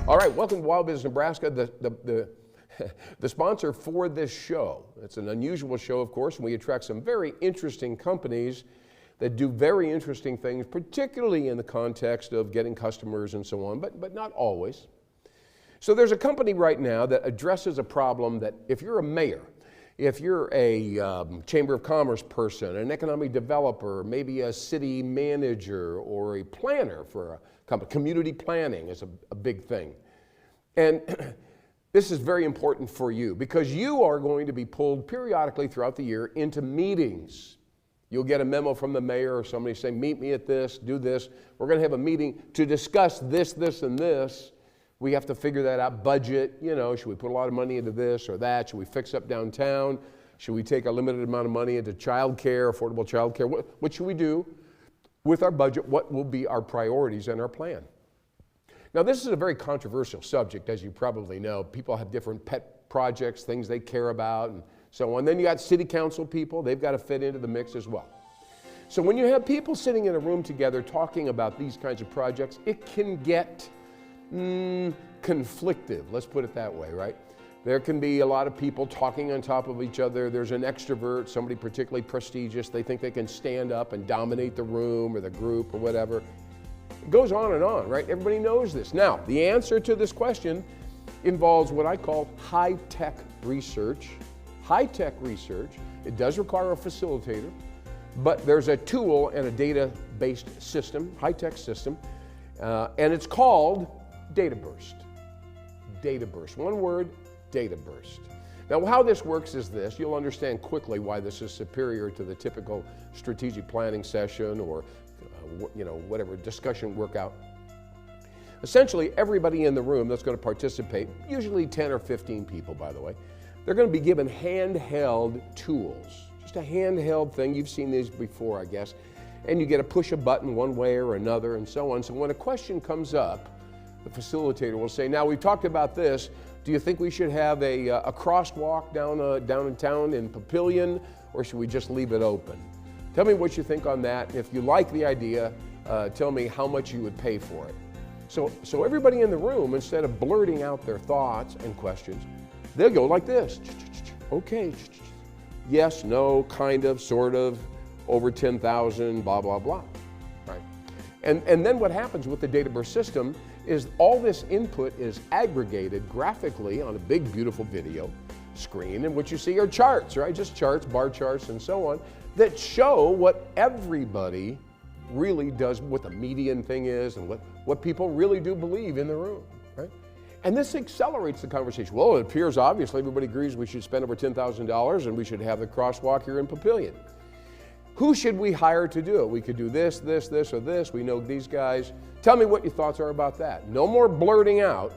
All right, welcome to WowBiz Nebraska, the sponsor for this show. It's an unusual show, of course, and we attract some very interesting companies that do very interesting things, particularly in the context of getting customers and so on, but not always. So there's a company right now that addresses a problem that if you're a mayor, if you're a Chamber of Commerce person, an economic developer, maybe a city manager or a planner for a company, community planning is a big thing. And this is very important for you because you are going to be pulled periodically throughout the year into meetings. You'll get a memo from the mayor or somebody saying, meet me at this, do this. We're going to have a meeting to discuss this, this, and this. We have to figure that out. Budget, you know, should we put a lot of money into this or that? Should we fix up downtown? Should we take a limited amount of money into child care, affordable child care? What should we do with our budget? What will be our priorities and our plan? Now, this is a very controversial subject, as you probably know. People have different pet projects, things they care about, and so on. Then you got city council people. They've got to fit into the mix as well. So when you have people sitting in a room together talking about these kinds of projects, it can get conflictive, let's put it that way, right? There can be a lot of people talking on top of each other. There's an extrovert, somebody particularly prestigious. They think they can stand up and dominate the room or the group or whatever. It goes on, right? Everybody knows this. Now, the answer to this question involves what I call high-tech research. High-tech research, it does require a facilitator, but there's a tool and a data-based system, high-tech system, and it's called DataBurst. DataBurst, one word, DataBurst. Now, how this works is this. You'll understand quickly why this is superior to the typical strategic planning session or whatever discussion workout. Essentially, everybody in the room that's going to participate, usually 10 or 15 people, by the way, they're going to be given handheld tools. Just a handheld thing. You've seen these before, I guess. And you get to push a button one way or another and so on. So when a question comes up, the facilitator will say, now we've talked about this. Do you think we should have a crosswalk down in town in Papillion, or should we just leave it open? Tell me what you think on that. If you like the idea, tell me how much you would pay for it. So everybody in the room, instead of blurting out their thoughts and questions, they'll go like this. Okay, yes, no, kind of, sort of, over 10,000, blah, blah, blah, right? And then what happens with the DataBurst system is all this input is aggregated graphically on a big, beautiful video screen, and what you see are charts, right? Just charts, bar charts, and so on, that show what everybody really does, what the median thing is, and what people really do believe in the room, right? And this accelerates the conversation. Well, it appears obviously everybody agrees we should spend over $10,000 and we should have the crosswalk here in Papillion. Who should we hire to do it? We could do this, this, this, or this. We know these guys. Tell me what your thoughts are about that. No more blurting out.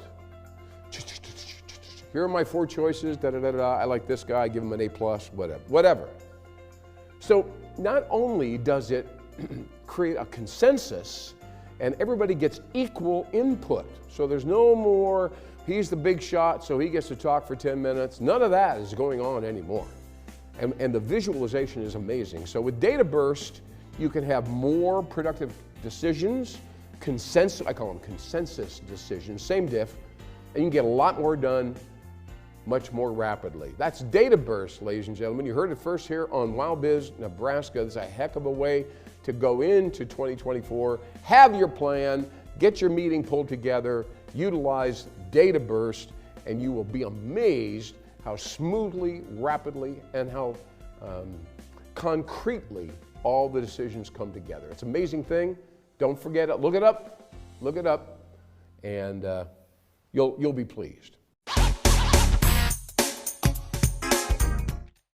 Here are my 4 choices. Da, da, da, da. I like this guy. Give him an A+, whatever. So not only does it create a consensus and everybody gets equal input. So there's no more, he's the big shot, so he gets to talk for 10 minutes. None of that is going on anymore. And the visualization is amazing. So with DataBurst, you can have more productive decisions, consensus, I call them consensus decisions, same diff, and you can get a lot more done much more rapidly. That's DataBurst, ladies and gentlemen. You heard it first here on WowBiz Nebraska. It's a heck of a way to go into 2024, have your plan, get your meeting pulled together, utilize DataBurst, and you will be amazed how smoothly, rapidly, and how concretely all the decisions come together. It's an amazing thing. Don't forget it. Look it up, and you'll be pleased.